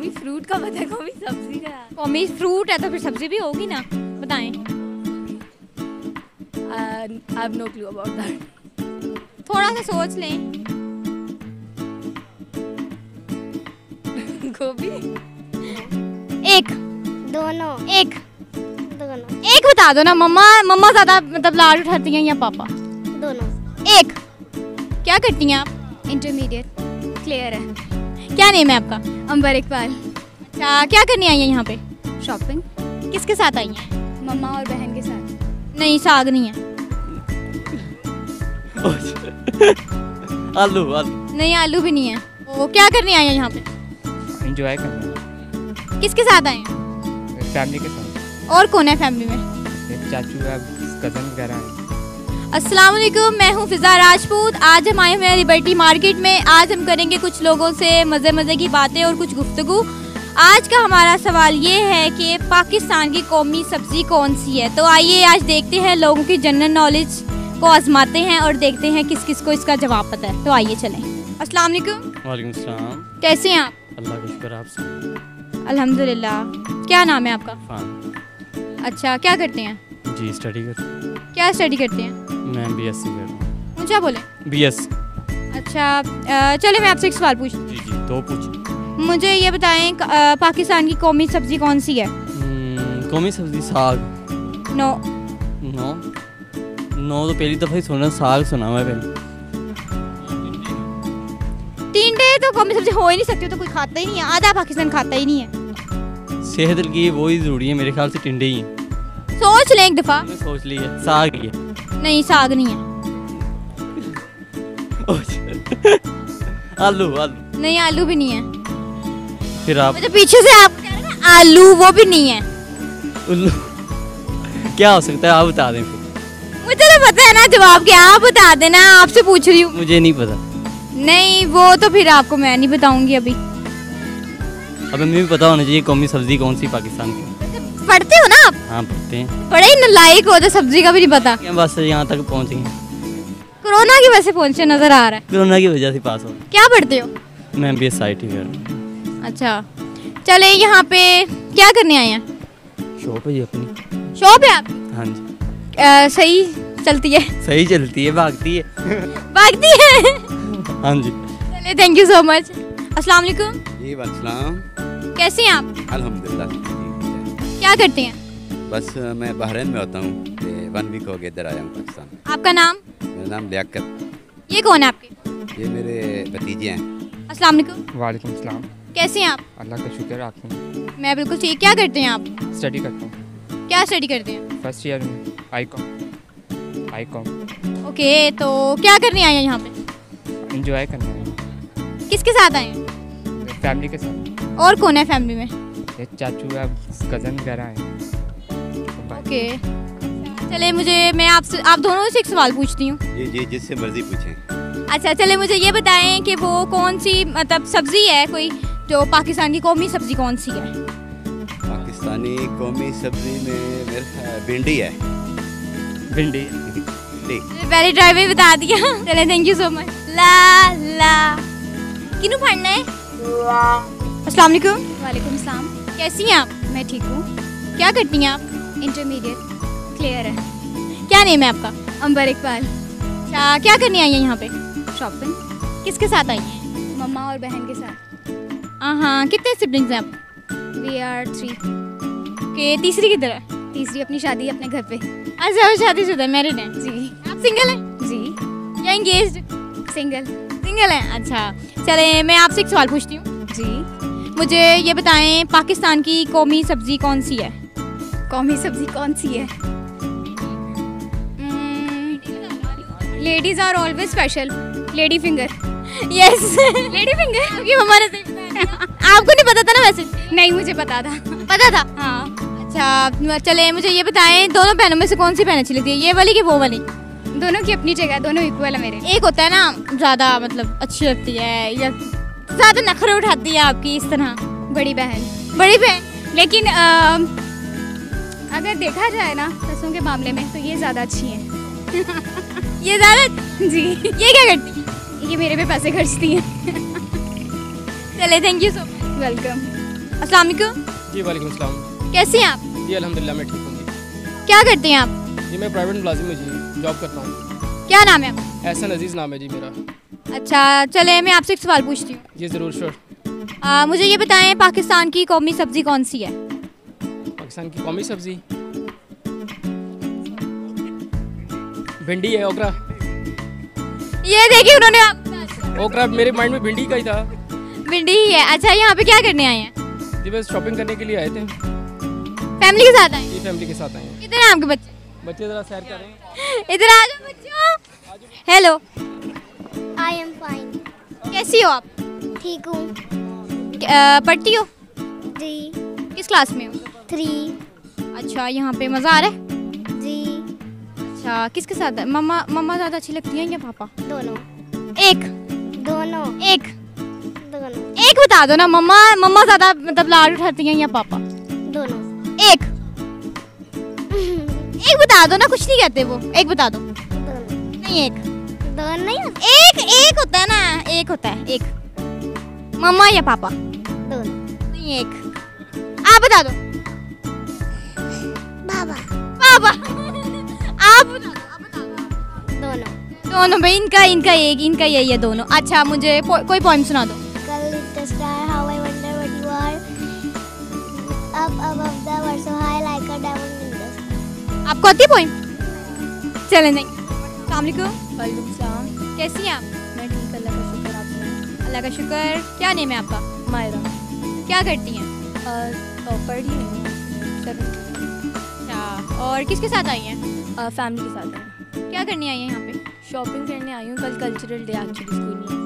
कौमी फ्रूट का पता है, कौमी सब्जी का। कौमी फ्रूट है तो फिर सब्जी भी होगी ना, बताएं। I have no clue about that. थोड़ा सा सोच लें। गोभी। एक दोनों एक दोनों एक बता दो ना। मम्मा ज्यादा मतलब लाड उठाती हैं या पापा? दोनों। एक। क्या करती हैं आप? इंटरमीडिएट क्लियर है। क्या नेम है आपका? अंबर इकबाल। अच्छा, क्या करने आई हैं यहाँ पे? शॉपिंग किसके साथ आई हैं? मम्मा और बहन के साथ। नहीं, साग नहीं है। आलू आलू नहीं, आलू भी नहीं है। वो क्या करने आई हैं यहाँ पे? एंजॉय करना किसके साथ आए हैं? है फैमिली के साथ। और कौन है फैमिली में? एक चाचू है, कज़न वगैरह है। अस्सलाम वालेकुम, मैं हूँ फिज़ा राजपूत। आज हम आए हुए हैं लिबर्टी मार्केट में। आज हम करेंगे कुछ लोगों से मज़े की बातें और कुछ गुफ्तगू। आज का हमारा सवाल ये है कि पाकिस्तान की कौमी सब्ज़ी कौन सी है। तो आइए आज देखते हैं, लोगों की जनरल नॉलेज को आजमाते हैं और देखते हैं किस किस को इसका जवाब पता है। तो आइए चलें। अस्सलाम वालेकुम। वालेकुम सलाम। कैसे हैं आप? अल्लाह का शुक्र, आप अल्हम्दुलिल्लाह। क्या नाम है आपका? फान अच्छा, क्या करते हैं? जी स्टडी कर, क्या स्टडी करते हैं? मैं बीएससी कर रहा हूँ। ऊँचा बोले। बीएससी। अच्छा, चले मैं आपसे एक सवाल पूछती हूँ। जी जी, तो पूछ। मुझे ये बताएं, पाकिस्तान की कौमी सब्जी कौन सी है? कौमी सब्जी साग। नो। नो नो तो पहली दफ़ा ही सुना, साग सुना मैं पहले। टिंडे तो कौमी सब्जी हो ही नहीं सकती, तो कोई खाता ही नहीं है। आधा पाकिस्तान खाता ही नहीं है। सेहत के लिए वो ही ज़रूरी है, मेरे ख्याल से टिंडे ही हैं। सोच लें एक दफ़ा। मैं सोच ली है, साग ही है। नहीं, साग नहीं है। आलू आलू। नहीं, आलू भी नहीं है। फिर आप मुझे पीछे से आप कह रहे हैं ना आलू, वो भी नहीं है। उल्लू। क्या हो सकता है, आप बता दें फिर। मुझे तो पता है ना जवाब, क्या आप बता देना। आपसे पूछ रही हूँ। मुझे नहीं पता। नहीं, वो तो फिर आपको मैं नहीं बताऊंगी अभी। अब हमें भी पता होना चाहिए कौमी सब्जी कौन सी पाकिस्तान की। पढ़ते हो ना आप? हाँ पढ़ते हैं। बड़े ही नालायक हो, तो सब्जी का भी नहीं पता। बस यहाँ तक पहुँच गए, कोरोना की वजह से पहुंचे नजर आ रहा है। कोरोना की वजह से पास हो। क्या पढ़ते हो? मैं भी साइट ही कर रहा हूँ। अच्छा, चले यहाँ पे क्या करने आए हैं? शॉप है जी अपनी। शॉप है आप? हाँ जी। सही चलती है? सही चलती है, भागती है। भागती है? हाँ जी। चले, थैंक यू सो मच। अस्सलाम वालेकुम। जी वालेकुम। कैसे हैं आप? अल्हम्दुलिल्लाह। क्या करते हैं? बस मैं बहरीन में होता हूँ, 1 वीक हो गया इधर आया हूँ पाकिस्तान। आपका नाम? मेरा नाम लियाकत। ये कौन है आपके? ये मेरे भतीजे हैं। अस्सलाम वालेकुम। वालेकुम सलाम। कैसे हैं आप? अल्लाह का शुक्र, आप सुनाओ। मैं बिल्कुल ठीक। क्या करते हैं आप? स्टडी करता हूँ, क्या स्टडी करते हैं? फर्स्ट ईयर में। I com. ओके, तो क्या करने आए हैं यहाँ पे? एंजॉय करना है किसके साथ आए हैं? फैमिली के साथ। और कौन है फैमिली में? एक चाचू है, कज़न वगैरह है। ओके, चले मैं आप दोनों से एक सवाल पूछती हूँ। जी जी, जिससे मर्जी पूछें। अच्छा, चले मुझे ये बताएं कि वो कौन सी मतलब सब्जी है कोई जो पाकिस्तान की कौमी सब्जी कौन सी है? पाकिस्तानी कौमी सब्जी में मेरे ख्याल भिंडी है। भिंडी। पहले ड्राइव में बता दिया। चले, थैंक यू सो मच। ला ला किनू पढ़ना है? अस्सलाम वालेकुम। वालेकुम सलाम। कैसी हैं आप? मैं ठीक हूँ। क्या करती हैं आप? इंटरमीडिएट क्लियर है। क्या नेम है आपका? अंबर इकबाल। अच्छा, क्या करने आई हैं यहाँ पे? शॉपिंग किसके साथ आई हैं? मम्मा और बहन के साथ। हाँ, कितने सिबलिंग्स हैं आप? We are 3। के तीसरी किधर है? तीसरी अपनी शादी अपने घर पे। अच्छा, वो शादीशुदा मैरिड हैं? जी आप सिंगल हैं जी। या एंगेज्ड? सिंगल। सिंगल हैं। अच्छा, चले मैं आपसे एक सवाल पूछती हूँ। जी। मुझे ये बताएं, पाकिस्तान की कौमी सब्जी कौन सी है? कौमी सब्जी कौन सी है? Ladies are always special. Lady finger. Yes, lady finger. क्योंकि हमारे से आपको नहीं पता था ना वैसे? नहीं, मुझे पता था। पता था? हाँ। अच्छा, चले मुझे ये बताएं, दोनों बहनों में से कौन सी बहन अच्छी लगती है, ये वाली कि वो वाली? दोनों की अपनी जगह, दोनों इक्वल है मेरे। एक होता है ना ज़्यादा मतलब अच्छी लगती है या ज़्यादा नखरे उठाती है आपकी, इस तरह? बड़ी बहन। बड़ी बहन। लेकिन अगर देखा जाए ना पैसों के मामले में तो ये ज़्यादा अच्छी हैं। ये ज़्यादा? जी। ये क्या करती है? ये मेरे पे पैसे खर्चती हैं। चले, thank you so much. Welcome. अस्सलाम वालेकुम। जी वालेकुम अस्सलाम। कैसे हैं आप? जी अल्हम्दुलिल्लाह मैं ठीक हूँ जी। क्या करते हैं आप? जी मैं प्राइवेट मुलाजिम हूँ जी, जॉब करता हूँ। क्या नाम है आपका? एहसन अजीज़ नाम है जी मेरा। अच्छा चले मैं आपसे एक सवाल पूछती हूँ। जी ज़रूर श्योर। मुझे ये बताएं पाकिस्तान की कौमी सब्जी कौन सी है? पाकिस्तान की कौमी सब्ज़ी भिंडी है, ओकरा। ये देखिए उन्होंने आप ओकरा मेरे माइंड में भिंडी का ही था। भिंडी ही है। अच्छा यहाँ पे क्या करने आए हैं? जी बस शॉपिंग करने के लिए आए थे। फैमिली के साथ आए हैं? जी फैमिली के साथ आए हैं। कितने हैं आपके बच्चे? बच्चे ज़रा सैर कर रहे हैं। इधर आ जाओ बच्चों। Hello, I am fine. कैसी हो आप? ठीक हूँ। पढ़ती हो? जी। किस क्लास में हो? 3। अच्छा यहाँ पे मज़ा आ रहा है? जी। अच्छा किसके साथ है? मम्मा ज़्यादा अच्छी लगती हैं या पापा? दोनों। एक दोनों। एक दोनों। एक बता दो ना। मम्मा ज़्यादा मतलब लाड उठाती हैं या पापा? दोनों। एक एक बता दो ना, कुछ नहीं कहते वो। एक बता दो। दोनों। नहीं एक दोनों नहीं होते। एक होता है ना, एक होता है एक। मम्मा या पापा? दोनों। नहीं एक। आप बता दो। बाबा। पापा आप बता दो। आप बता दो। दोनों। दोनों भाई, इनका इनका यही है दोनों। अच्छा मुझे कोई पोइम सुना दो। Girl is the star, how I wonder what you are. Up above the world so high like a diamond in the sky. आपको आती है पोइम? चले नहीं। अस्सलाम वालेकुम। वालेकुम सलाम। कैसी हैं आप? मैं ठीक, अल्लाह का शुक्र। आप सुनाएं? अल्लाह का शुक्र। क्या नेम है आपका? मायरा। क्या करती हैं? पढ़ ही रही हूँ 7th। अच्छा और किसके साथ आई हैं? फैमिली के साथ आई। क्या करने आई हैं यहाँ पे? शॉपिंग करने आई हूँ, कल कल्चरल डे एक्चुअली स्कूल में।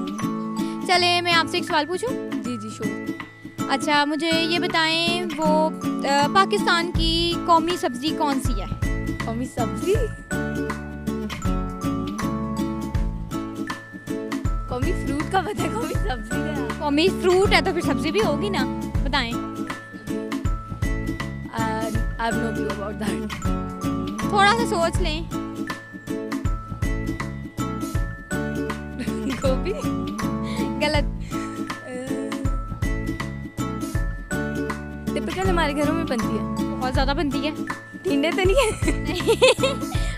चले मैं आपसे एक सवाल पूछूं? जी जी श्योर। अच्छा मुझे ये बताएं वो पाकिस्तान की कौमी सब्जी कौन सी है? कौमी सब्जी? कौमी फ्रूट का पता है, कौमी सब्जी का है। कौमी फ्रूट है तो फिर सब्जी भी होगी ना, बताएं। I have no clue about that. थोड़ा सा सोच लें। गोभी? गलत। टिपिकल हमारे घरों में बनती है। बहुत ज़्यादा बनती है। टिंडे तो नहीं है?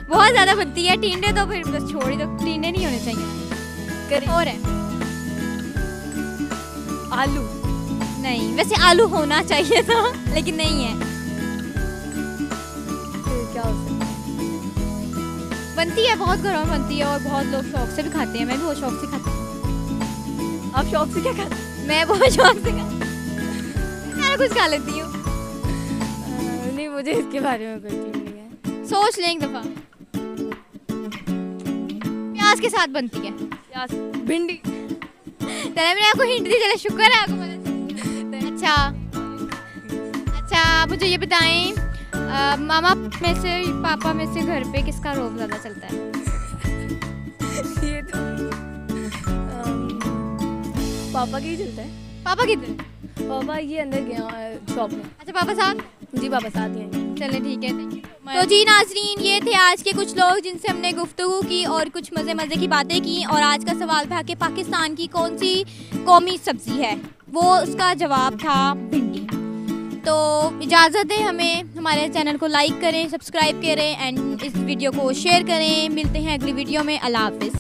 बहुत ज़्यादा बनती है। टिंडे तो फिर बस छोड़ ही दो, टिंडे नहीं होने चाहिए। और है? आलू? नहीं, वैसे आलू होना चाहिए था लेकिन नहीं है। फिर क्या हो सकता है? बनती है, बहुत घरों में बनती है और बहुत लोग शौक से भी खाते हैं। मैं भी बहुत शौक से खाती हूँ। आप शौक से क्या खाते हैं? मैं बहुत शौक से सारा कुछ खा लेती हूँ। नहीं, मुझे इसके बारे में कोई क्लू नहीं है। सोच लें एक दफ़ा। प्याज के साथ बनती है। प्याज? भिंडी? चले मैंने आपको हिंट दी, चले शुक्र है आपको मैंने। अच्छा मुझे ये बताएं मामा में से पापा में से घर पे किसका रोब ज़्यादा चलता है? ये तो पापा का ही चलता है। पापा किधर? पापा ये अंदर गया शॉप में। अच्छा पापा साथ? जी पापा साथ ही हैं। चले ठीक है, थैंक यू। तो जी नाजरीन, ये थे आज के कुछ लोग जिनसे हमने गुफ्तगू की और कुछ मज़े की बातें की। और आज का सवाल था कि पाकिस्तान की कौन सी कौमी सब्ज़ी है, वो उसका जवाब था भिंडी। तो इजाज़त दें हमें, हमारे चैनल को लाइक करें, सब्सक्राइब करें एंड इस वीडियो को शेयर करें। मिलते हैं अगली वीडियो में। अल्लाह हाफिज़।